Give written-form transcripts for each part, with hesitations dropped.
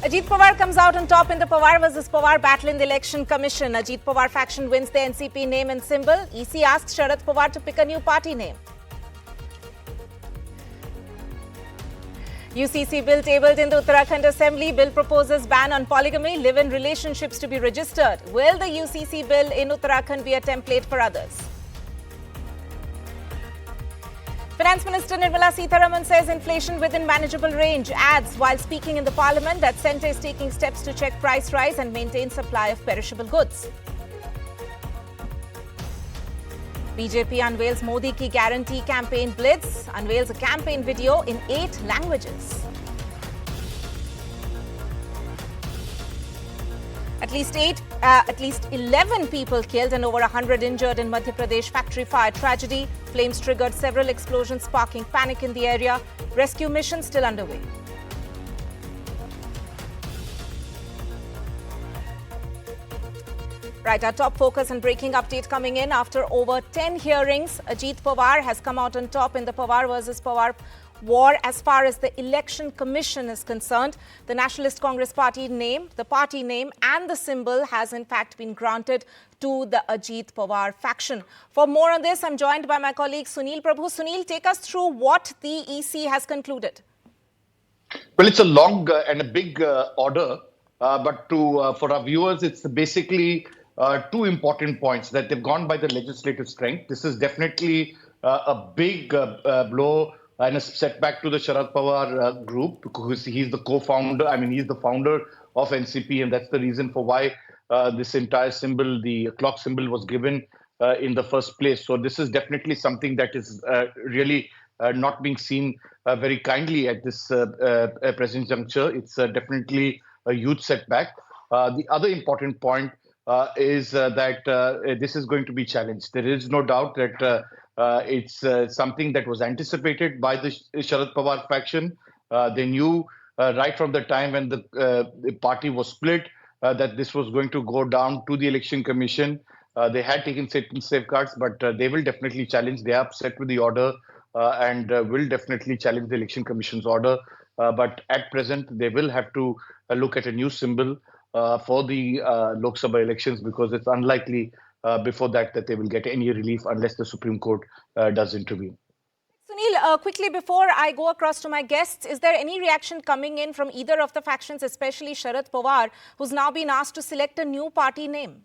Ajit Pawar comes out on top in the Pawar versus Pawar battle in the Election Commission. Ajit Pawar faction wins the NCP name and symbol. EC asks Sharad Pawar to pick a new party name. UCC bill tabled in the Uttarakhand Assembly. Bill proposes ban on polygamy, live-in relationships to be registered. Will the UCC bill in Uttarakhand be a template for others? Finance Minister Nirmala Sitharaman says inflation within manageable range. Adds while speaking in the Parliament that centre is taking steps to check price rise and maintain supply of perishable goods. BJP unveils Modi Ki Guarantee campaign blitz. Unveils a campaign video in 8 languages. At least 11 people killed and over 100 injured in Madhya Pradesh factory fire tragedy. Flames triggered several explosions, sparking panic in the area. Rescue mission still underway. Right, our top focus and breaking update coming in after over 10 hearings. Ajit Pawar has come out on top in the Pawar versus Pawar war as far as the Election Commission is concerned. The Nationalist Congress Party name, the party name and the symbol has in fact been granted to the Ajit Pawar faction. For more on this, I'm joined by my colleague Sunil Prabhu. Sunil, take us through what the EC has concluded. Well, it's a long and a big order, but for our viewers, it's basically 2 important points that they've gone by the legislative strength. This is definitely a big blow and a setback to the Sharad Pawar group, because he's the co-founder. I mean, he's the founder of NCP, and that's the reason for why this entire symbol, the clock symbol, was given in the first place. So this is definitely something that is really not being seen very kindly at this present juncture. It's definitely a huge setback. The other important point is that this is going to be challenged. There is no doubt that it's something that was anticipated by the Sharad Pawar faction. They knew right from the time when the party was split that this was going to go down to the Election Commission. They had taken certain safeguards, but they will definitely challenge. They are upset with the order and will definitely challenge the Election Commission's order. But at present, they will have to look at a new symbol for the Lok Sabha elections, because it's unlikely before that they will get any relief unless the Supreme Court does intervene. Sunil, quickly before I go across to my guests, is there any reaction coming in from either of the factions, especially Sharad Pawar, who's now been asked to select a new party name?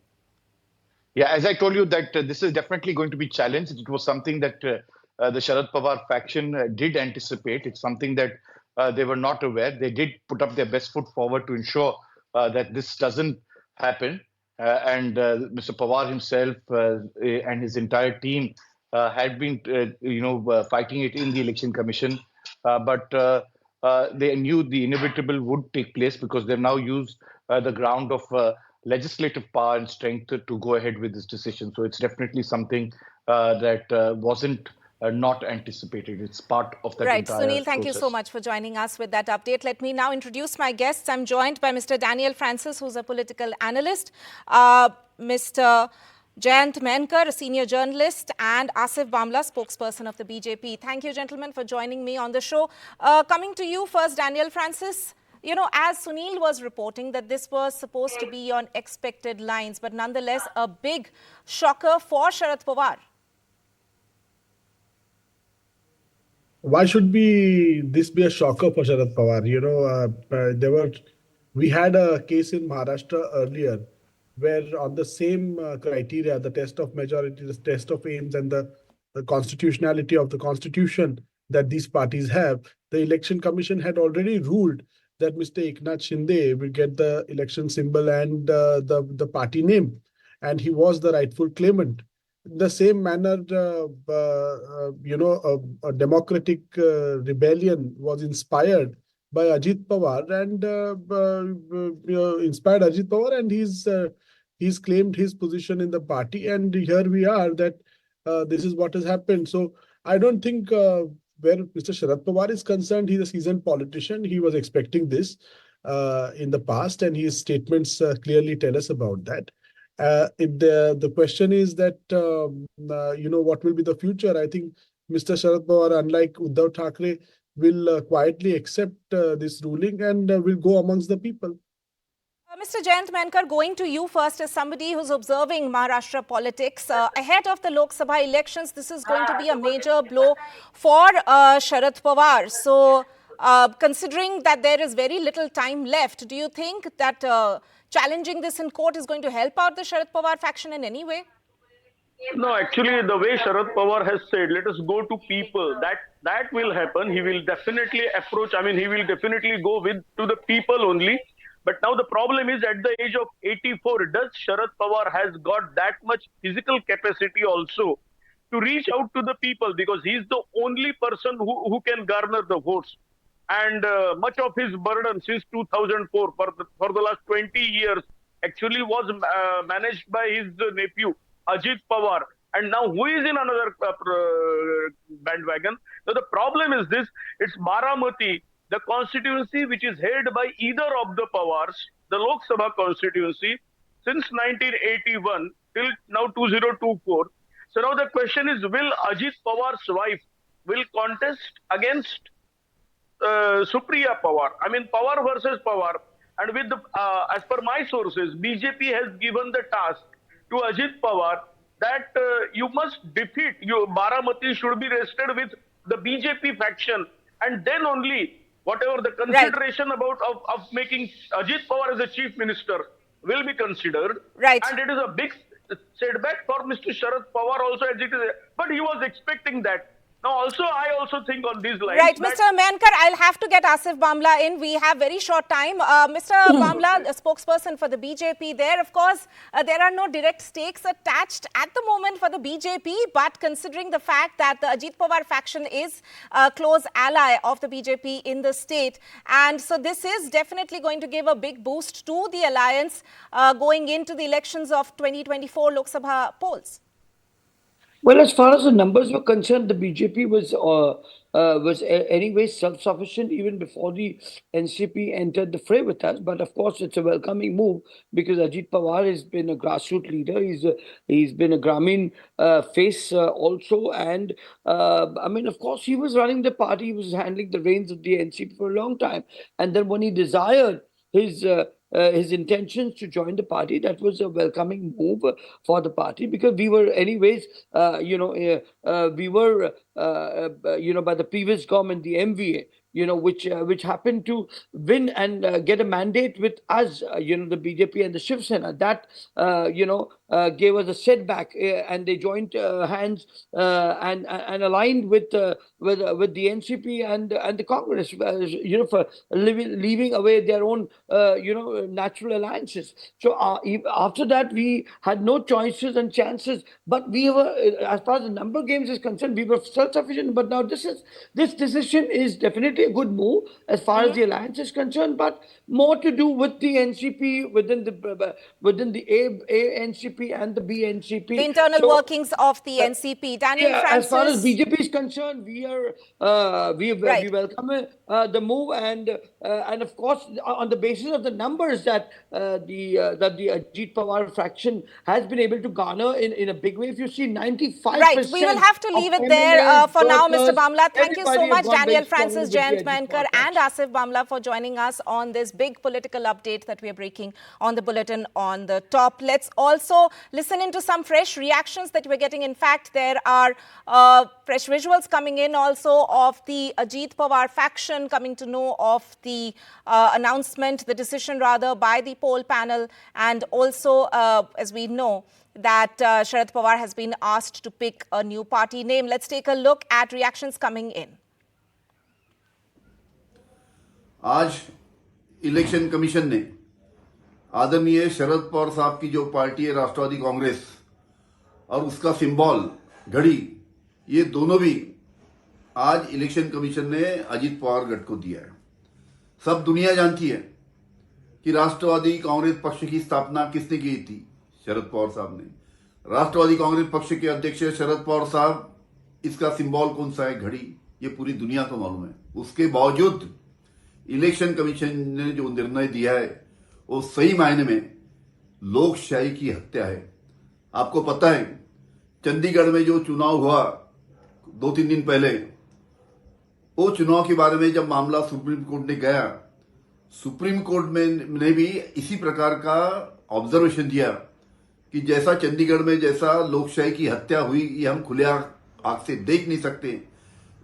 Yeah, as I told you, that this is definitely going to be challenged. It was something that the Sharad Pawar faction did anticipate. It's something that they were not aware. They did put up their best foot forward to ensure that this doesn't happen. And Mr. Pawar himself and his entire team had been, fighting it in the Election Commission. But they knew the inevitable would take place, because they've now used the ground of legislative power and strength to go ahead with this decision. So it's definitely something that wasn't not anticipated. It's part of that entire Sunil, thank process. you so much for joining us with that update. Let me now introduce my guests. I'm joined by Mr. Daniel Francis, who's a political analyst, Mr. Jayant Menkar, a senior journalist, and Asif Bamla, spokesperson of the BJP. Thank you, gentlemen, for joining me on the show. Coming to you first, Daniel Francis. You know, as Sunil was reporting that this was supposed to be on expected lines, but nonetheless a big shocker for Sharad Pawar. Why should this be a shocker for Sharad Pawar? You know, we had a case in Maharashtra earlier where on the same criteria, the test of majority, the test of aims, and the constitutionality of the constitution that these parties have, the Election Commission had already ruled that Mr. Eknath Shinde will get the election symbol and the party name, and he was the rightful claimant. In the same manner, a democratic rebellion was inspired by Ajit Pawar and inspired Ajit Pawar, and he's claimed his position in the party. And here we are that this is what has happened. So I don't think where Mr. Sharad Pawar is concerned, he's a seasoned politician. He was expecting this in the past, and his statements clearly tell us about that. If the question is that, what will be the future? I think Mr. Sharad Pawar, unlike Uddhav Thackeray, will quietly accept this ruling and will go amongst the people. Mr. Jayant Mankar, going to you first as somebody who's observing Maharashtra politics. Ahead of the Lok Sabha elections, this is going to be a major blow for Sharad Pawar. So, considering that there is very little time left, do you think that challenging this in court is going to help out the Sharad Pawar faction in any way? No, actually, the way Sharad Pawar has said, let us go to people. That will happen. He will definitely approach. I mean, he will definitely go to the people only. But now the problem is, at the age of 84, does Sharad Pawar has got that much physical capacity also to reach out to the people, because he is the only person who can garner the votes. And much of his burden since 2004 for the last 20 years actually was managed by his nephew Ajit Pawar, and now who is in another bandwagon. So the problem is this: it's Baramati, the constituency which is held by either of the Pawars, the Lok Sabha constituency, since 1981 till now 2024. So now the question is, will Ajit Pawar's wife will contest against Supriya Pawar? I mean, Pawar versus Pawar. And with as per my sources, BJP has given the task to Ajit Pawar that you must defeat, Baramati should be rested with the BJP faction, and then only whatever the consideration about of making Ajit Pawar as a chief minister will be considered. Right. And it is a big setback for Mr. Sharad Pawar also, as it is, but he was expecting that. Now, I also think on these lines. Right, Mr. Mankar, I'll have to get Asif Bamla in. We have very short time. Mr. Bamla, a spokesperson for the BJP there. Of course, there are no direct stakes attached at the moment for the BJP, but considering the fact that the Ajit Pawar faction is a close ally of the BJP in the state, and so this is definitely going to give a big boost to the alliance going into the elections of 2024 Lok Sabha polls. Well, as far as the numbers were concerned, the BJP was anyway self-sufficient even before the NCP entered the fray with us. But of course, it's a welcoming move because Ajit Pawar has been a grassroots leader. He's been a Grameen face also, and I mean, of course, he was running the party. He was handling the reins of the NCP for a long time, and then when he desired his intentions to join the party, that was a welcoming move for the party, because we were anyways, we were, by the previous government, the MVA, which happened to win and get a mandate with us, the BJP and the Shiv Sena. That, gave us a setback, and they joined hands and aligned with the NCP and the Congress, for leaving away their own, natural alliances. So after that, we had no choices and chances, but we were, as far as the number games is concerned, we were self-sufficient. But now this decision is definitely a good move as far as the alliance is concerned, but more to do with the NCP within the A-NCP and the B-NCP. The internal workings of the NCP. Daniel Francis. As far as BJP is concerned, we welcome the move, and of course, on the basis of the numbers that the Ajit Pawar faction has been able to garner in a big way. If you see 95%. Right, we will have to leave it there for now, Mr. Bamla. Thank you so much, Daniel Francis, Jayant Mankar, and Asif Bamla, for joining us on this big political update that we are breaking on the bulletin on the top. Let's also listen into some fresh reactions that we're getting. In fact, there are fresh visuals coming in also of the Ajit Pawar faction coming to know of the announcement, the decision rather, by the poll panel, and also, as we know, that Sharad Pawar has been asked to pick a new party name. Let's take a look at reactions coming in. आज election commission ने आदरणीय शरद पवार साहब की जो party है राष्ट्रवादी कांग्रेस और उसका symbol घड़ी, ये दोनों भी आज इलेक्शन कमीशन ने अजीत पवार गढ़ को दिया है। सब दुनिया जानती है कि राष्ट्रवादी कांग्रेस पक्ष की स्थापना किसने की थी? शरद पवार साहब ने। राष्ट्रवादी कांग्रेस पक्ष के अध्यक्ष शरद पवार साहब, इसका सिंबल कौन सा है? घड़ी। ये पूरी दुनिया को मालूम है। उसके बावजूद इलेक्शन कमीशन ने जो निर्णय दिया है वो सही मायने में लोकशाही की हत्या है। आपको पता है चंडीगढ़ में जो चुनाव हुआ 2-3 दिन पहले, वो चुनाव के बारे में जब मामला सुप्रीम कोर्ट ने गया, सुप्रीम कोर्ट में ने भी इसी प्रकार का ऑब्जर्वेशन दिया कि जैसा चंडीगढ़ में जैसा लोकशाही की हत्या हुई, ये हम खुले आंख से देख नहीं सकते।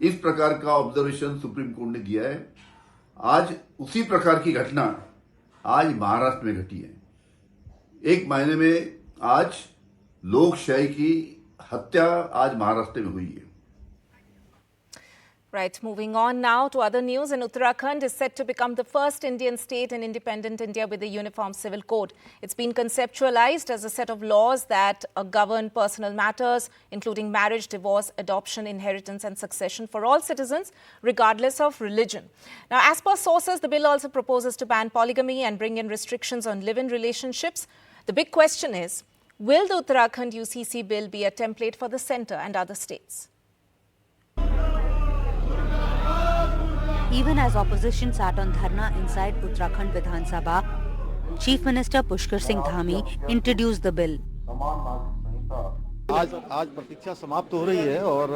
इस प्रकार का ऑब्जर्वेशन सुप्रीम कोर्ट ने दिया है। आज उसी प्रकार की घटना आज महाराष्ट्र में घटी है। एक महीने में आज लोकशाही की हत्या आज महाराष्ट्र में हुई है। Right, moving on now to other news. And Uttarakhand is set to become the first Indian state in independent India with a uniform civil code. It's been conceptualized as a set of laws that govern personal matters, including marriage, divorce, adoption, inheritance and succession for all citizens, regardless of religion. Now, as per sources, the bill also proposes to ban polygamy and bring in restrictions on live-in relationships. The big question is, will the Uttarakhand UCC bill be a template for the centre and other states? Even as opposition sat on dharna inside Uttarakhand Vidhan Sabha, Chief Minister Pushkar Singh Dhami introduced the bill. आज प्रतीक्षा समाप्त हो रही है और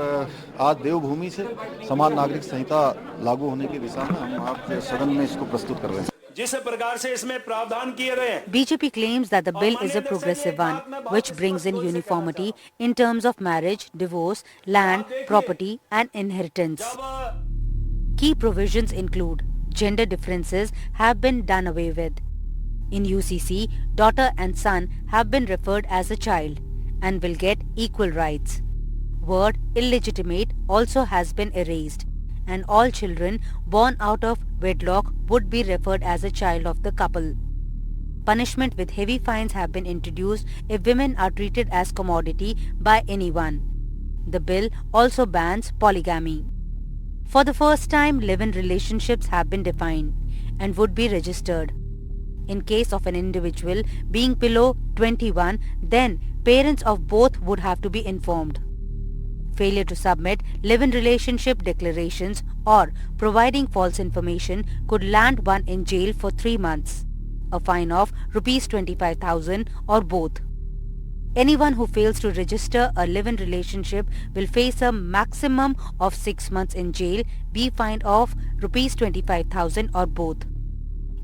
आज देवभूमि से समान नागरिक संहिता लागू होने की दिशा में हम आपके सदन में इसको प्रस्तुत कर रहे हैं। जिस प्रकार से इसमें प्रावधान किए गए हैं। BJP claims that the bill is a progressive one, which brings in uniformity in terms of marriage, divorce, land, property and inheritance. Key provisions include gender differences have been done away with. In UCC, daughter and son have been referred as a child and will get equal rights. Word illegitimate also has been erased, and all children born out of wedlock would be referred as a child of the couple. Punishment with heavy fines have been introduced if women are treated as commodity by anyone. The bill also bans polygamy. For the first time, live-in relationships have been defined and would be registered. In case of an individual being below 21, then parents of both would have to be informed. Failure to submit live-in relationship declarations or providing false information could land one in jail for 3 months, a fine of Rs 25,000 or both. Anyone who fails to register a live-in relationship will face a maximum of 6 months in jail, be fined of Rs 25,000 or both.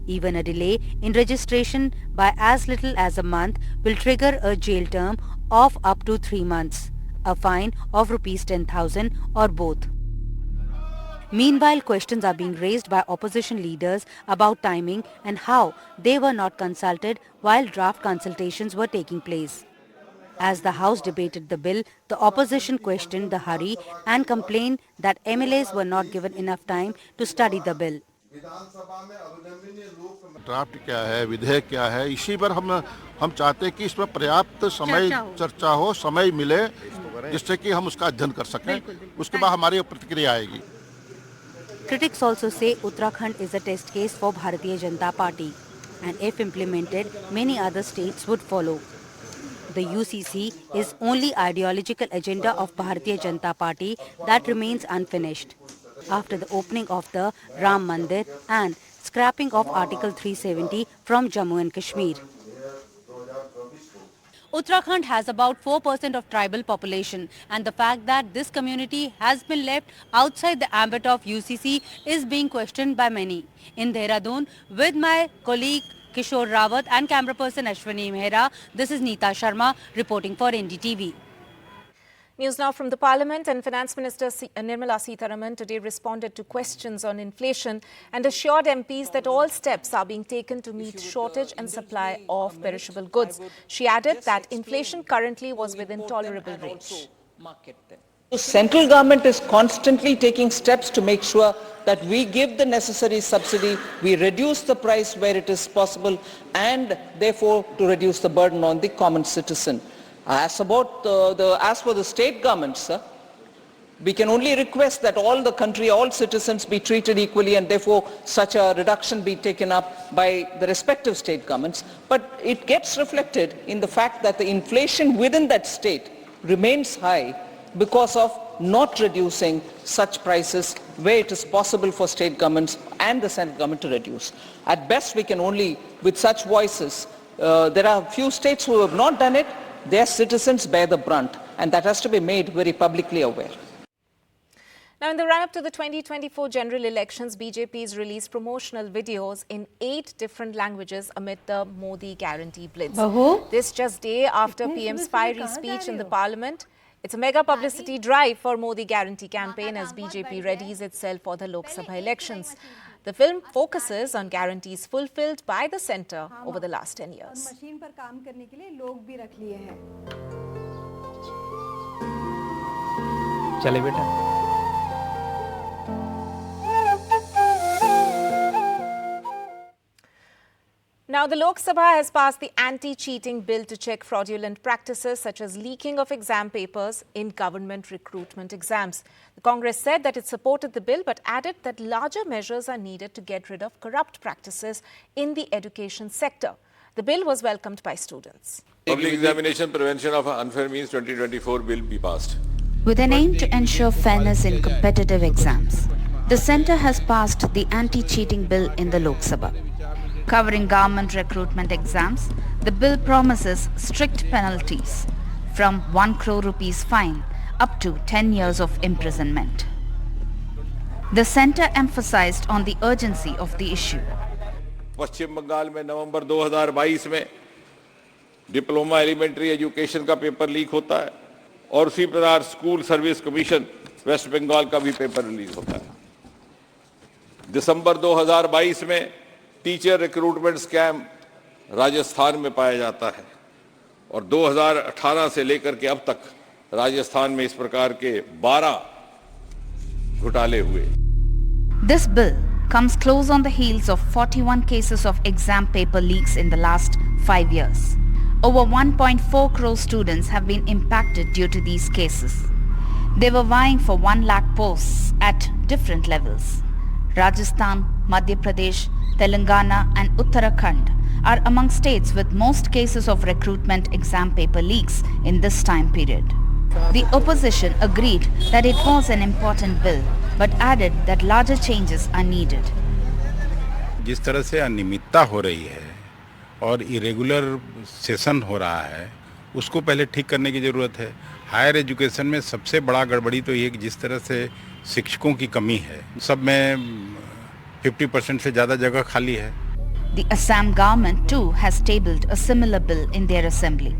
Even a delay in registration by as little as a month will trigger a jail term of up to 3 months, a fine of Rs 10,000 or both. Meanwhile, questions are being raised by opposition leaders about timing and how they were not consulted while draft consultations were taking place. As the House debated the bill, the opposition questioned the hurry and complained that MLAs were not given enough time to study the bill. Draft क्या है, विधेयक क्या है, इसी पर हम चाहते हैं कि इसमें पर्याप्त समय चर्चा हो, समय मिले जिससे कि हम उसका अध्ययन कर सकें, उसके बाद हमारी प्रतिक्रिया आएगी. Critics also say Uttarakhand is a test case for Bharatiya Janata Party, and if implemented, many other states would follow. The UCC is only ideological agenda of Bharatiya Janata Party that remains unfinished. After the opening of the Ram Mandir and scrapping of Article 370 from Jammu and Kashmir. Uttarakhand has about 4% of tribal population, and the fact that this community has been left outside the ambit of UCC is being questioned by many. In Dehradun, with my colleague Kishore Rawat and camera person Ashwini Mehra, this is Neeta Sharma reporting for NDTV. News now from the Parliament, and Finance Minister Nirmala Sitharaman today responded to questions on inflation and assured MPs that all steps are being taken to meet shortage and supply of perishable goods. She added that inflation currently was within tolerable range. The central government is constantly taking steps to make sure that we give the necessary subsidy, we reduce the price where it is possible, and therefore to reduce the burden on the common citizen. As for the state governments, we can only request that all the country, all citizens be treated equally, and therefore such a reduction be taken up by the respective state governments. But it gets reflected in the fact that the inflation within that state remains high because of not reducing such prices where it is possible for state governments and the central government to reduce. At best, we can only, with such voices, there are a few states who have not done it. Their citizens bear the brunt, and that has to be made very publicly aware. Now, in the run-up to the 2024 general elections, BJP's released promotional videos in 8 different languages amid the Modi guarantee blitz. This just day after PM's fiery speech in the parliament. It's a mega publicity drive for Modi guarantee campaign as BJP readies itself for the Lok Sabha elections. The film focuses on guarantees fulfilled by the centre over the last 10 years. चले बेटा। Now, the Lok Sabha has passed the anti-cheating bill to check fraudulent practices such as leaking of exam papers in government recruitment exams. The Congress said that it supported the bill but added that larger measures are needed to get rid of corrupt practices in the education sector. The bill was welcomed by students. Public Examination Prevention of Unfair Means 2024 will be passed. With an aim to ensure fairness in competitive exams, the centre has passed the anti-cheating bill in the Lok Sabha. Covering government recruitment exams, the bill promises strict penalties from 1 crore rupees fine up to 10 years of imprisonment. The centre emphasized on the urgency of the issue. पश्चिम बंगाल में नवंबर 2022 में diploma elementary education का paper leak होता है और उसी प्रकार school service commission West Bengal का भी पेपर रिलीज होता है। दिसंबर 2022 में टीचर रिक्रूटमेंट स्कैम राजस्थान में पाया जाता है और 2018 से लेकर के अब तक राजस्थान में इस प्रकार के 12 घोटाले हुए। This bill comes close on the heels of 41 cases of exam paper leaks in the last 5 years. Over 1.4 crore students have been impacted due to these cases. They were vying for 1 lakh posts at different levels. Rajasthan, Madhya Pradesh, Telangana and Uttarakhand are among states with most cases of recruitment exam paper leaks in this time period. The opposition agreed that it was an important bill but added that larger changes are needed. जिस तरह से अनियमितता हो रही है और irregular session हो रहा है उसको पहले ठीक करने की ज़रूरत है। हायर एजुकेशन में सबसे बड़ा गड़बड़ी तो ये कि जिस तरह से शिक्षकों की कमी है, सब में 50% से ज़्यादा जगह खाली है। The Assam government too has tabled a similar bill in their assembly.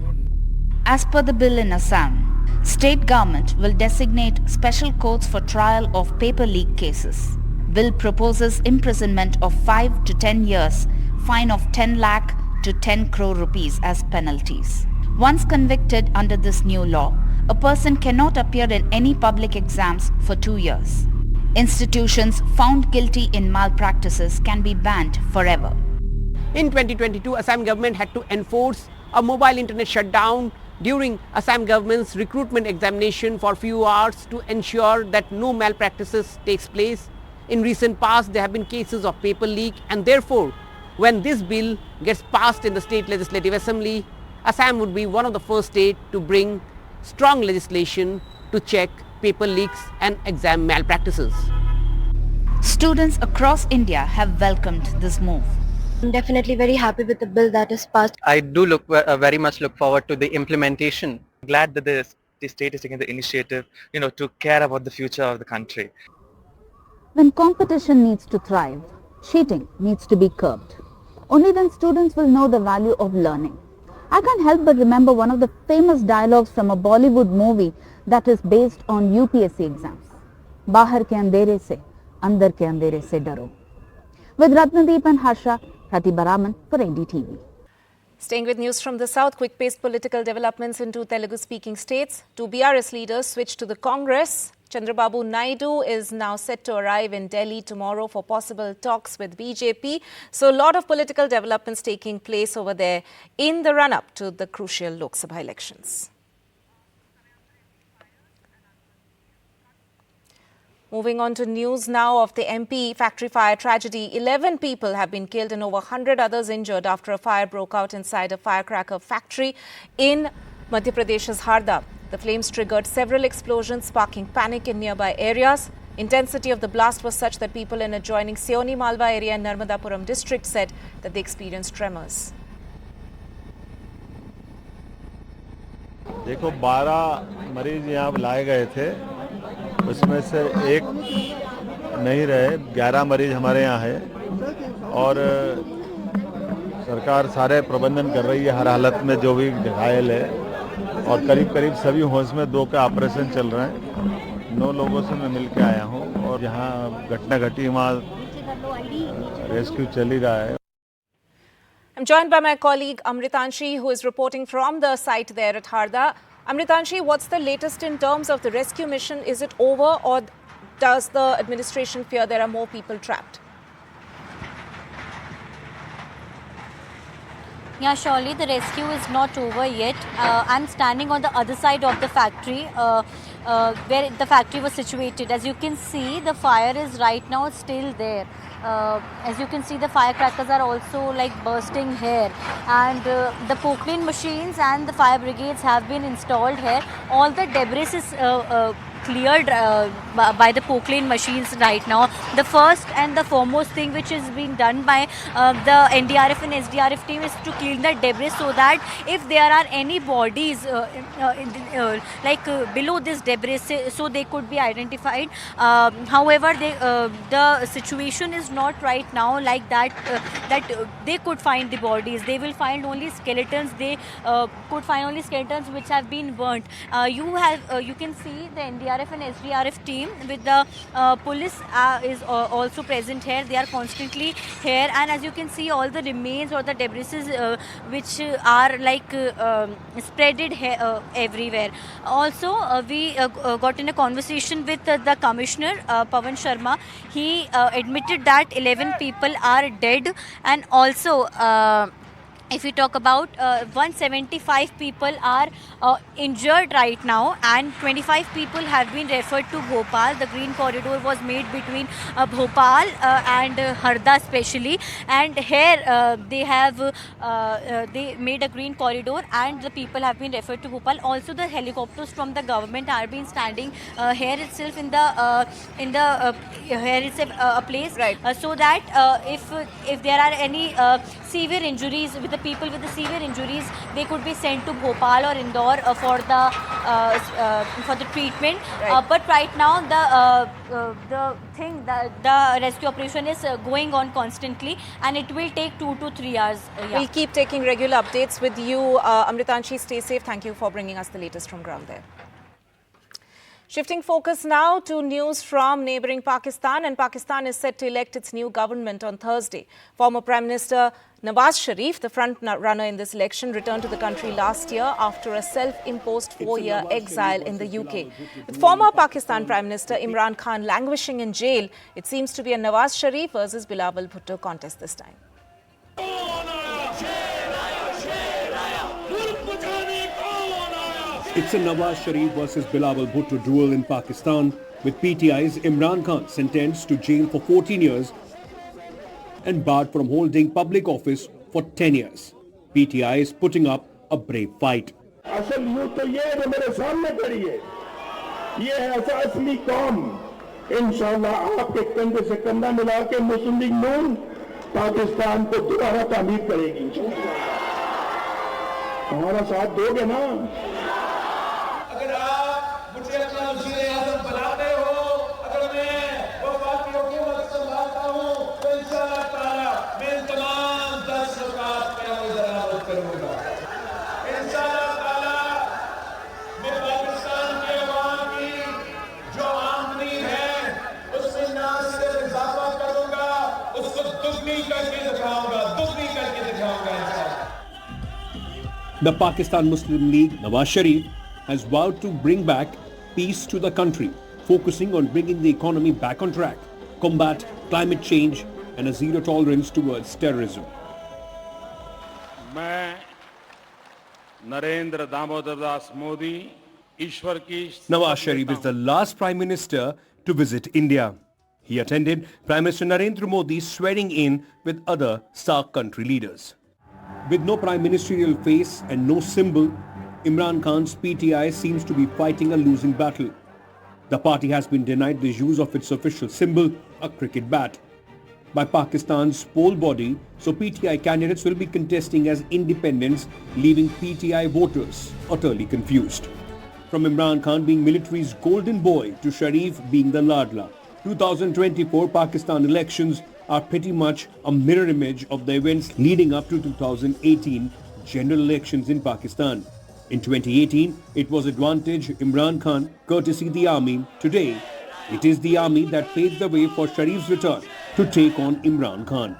As per the bill in Assam, state government will designate special courts for trial of paper leak cases. Bill proposes imprisonment of 5 to 10 years, fine of 10 lakh to 10 crore rupees as penalties. Once convicted under this new law, a person cannot appear in any public exams for 2 years. Institutions found guilty in malpractices can be banned forever. In 2022, Assam government had to enforce a mobile internet shutdown during Assam government's recruitment examination for few hours to ensure that no malpractices takes place. In recent past, there have been cases of paper leak, and therefore, when this bill gets passed in the state legislative assembly, Assam would be one of the first states to bring strong legislation to check paper leaks and exam malpractices. Students across India have welcomed this move. I'm definitely very happy with the bill that is passed. I do very much look forward to the implementation. Glad that the state is taking the initiative, to care about the future of the country. When competition needs to thrive, cheating needs to be curbed. Only then students will know the value of learning. I can't help but remember one of the famous dialogues from a Bollywood movie that is based on UPSC exams. Bahar ke andhere se, andar ke andhere se daro. With Ratnadeep and Harsha, Pratibha Raman for NDTV. Staying with news from the south, quick-paced political developments in 2 Telugu-speaking states. 2 BRS leaders switch to the Congress. Chandrababu Naidu is now set to arrive in Delhi tomorrow for possible talks with BJP. So a lot of political developments taking place over there in the run-up to the crucial Lok Sabha elections. Moving on to news now of the MP factory fire tragedy. 11 people have been killed and over 100 others injured after a fire broke out inside a firecracker factory in Madhya Pradesh's Harda. The flames triggered several explosions, sparking panic in nearby areas. Intensity of the blast was such that people in adjoining Seoni Malwa area and Narmadapuram district said that they experienced tremors. देखो 12 मरीज यहाँ लाए गए थे, उसमें से एक नहीं रहे, 11 मरीज हमारे यहाँ है और सरकार सारे प्रबंधन कर रही है हर हालत में, जो भी घायल है, और करीब करीब सभी होश में 2 का ऑपरेशन चल रहे हैं। 9 लोगों से मैं मिल के आया हूँ और जहाँ घटना घटी वहाँ रेस्क्यू चल ही रहा है। I'm joined by my colleague Amritanshi, who is reporting from the site there at Harda. Amritanshi, what's the latest in terms of the rescue mission? Is it over, or does the administration fear there are more people trapped? Yeah, surely the rescue is not over yet. I'm standing on the other side of the factory where the factory was situated. As you can see, the fire is right now still there. As you can see, the firecrackers are also like bursting here, and the pokling machines and the fire brigades have been installed here. All the debris is cleared by the pokling machines right now. The first and the foremost thing which is being done by the NDRF and SDRF team is to clean the debris, so that if there are any bodies below this debris, so they could be identified. However, the situation is not right now like that that they could find the bodies. They will find only skeletons. They could find only skeletons which have been burnt. You can see the NDRF and SDRF team with the police is also present here. They are constantly here, and as you can see, all the remains or the debris which are spreaded here, everywhere. Also, we got in a conversation with the commissioner Pawan Sharma. He admitted that 11 people are dead, and also if we talk about 175 people are injured right now, and 25 people have been referred to Bhopal. The green corridor was made between Bhopal and Harda especially, and here they made a green corridor and the people have been referred to Bhopal. Also, the helicopters from the government are being standing here itself in the here is a place, right, so that if there are any severe injuries with the people with the severe injuries, they could be sent to Bhopal or Indore for the treatment. Right. But right now the rescue operation is going on constantly, and it will take 2 to 3 hours. We'll keep taking regular updates with you. Amritanshi, stay safe. Thank you for bringing us the latest from ground there. Shifting focus now to news from neighbouring Pakistan, and Pakistan is set to elect its new government on Thursday. Former Prime Minister Nawaz Sharif, the front runner in this election, returned to the country last year after a self-imposed 4-year exile in the UK. With former Pakistan Prime Minister Imran Khan languishing in jail, it seems to be a Nawaz Sharif versus Bilawal Bhutto contest this time. It's a Nawaz Sharif versus Bilawal Bhutto duel in Pakistan, with PTI's Imran Khan sentenced to jail for 14 years and barred from holding public office for 10 years. PTI is putting up a brave fight. असल यूं तो ये जो मेरे सामने खड़ी है, ये है असली कौम। इंशाल्लाह आपके कंधे से कंधा मिला के मुस्लिम लीग नून पाकिस्तान को दोबारा तामीर करेगी। हमारा साथ दोगे ना? अगर आप मुझे अपना वज़ीर आज़म बनाते हो, अगर मैं वफाकी हुकूमत संभालता हूं, तो इंशाअल्लाह ताला मैं तमाम 10 नुकात पे अमल दरामद करूंगा। इंशाअल्लाह ताला मैं पाकिस्तान के अवाम की जो आमदनी है, उसमें ना सिर्फ इजाफा करूंगा, उसको दुगनी करके दिखाऊंगा इंशाअल्लाह। The Pakistan Muslim League, Nawaz Sharif, has vowed to bring back peace to the country, focusing on bringing the economy back on track, combat climate change and a zero tolerance towards terrorism. Nawaz Sharif is the last Prime Minister to visit India. He attended Prime Minister Narendra Modi's swearing in with other SAARC country leaders. With no prime ministerial face and no symbol, Imran Khan's PTI seems to be fighting a losing battle. The party has been denied the use of its official symbol, a cricket bat, by Pakistan's poll body, so PTI candidates will be contesting as independents, leaving PTI voters utterly confused. from Imran Khan being military's golden boy to Sharif being the Ladla. 2024 Pakistan elections are pretty much a mirror image of the events leading up to 2018 general elections in Pakistan. In 2018, it was advantage Imran Khan, courtesy the army. Today, it is the army that paved the way for Sharif's return to take on Imran Khan.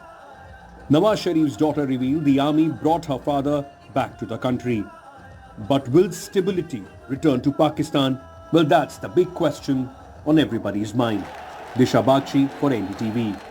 Nawaz Sharif's daughter revealed the army brought her father back to the country. But will stability return to Pakistan? Well, that's the big question on everybody's mind. Disha Bakshi for NDTV.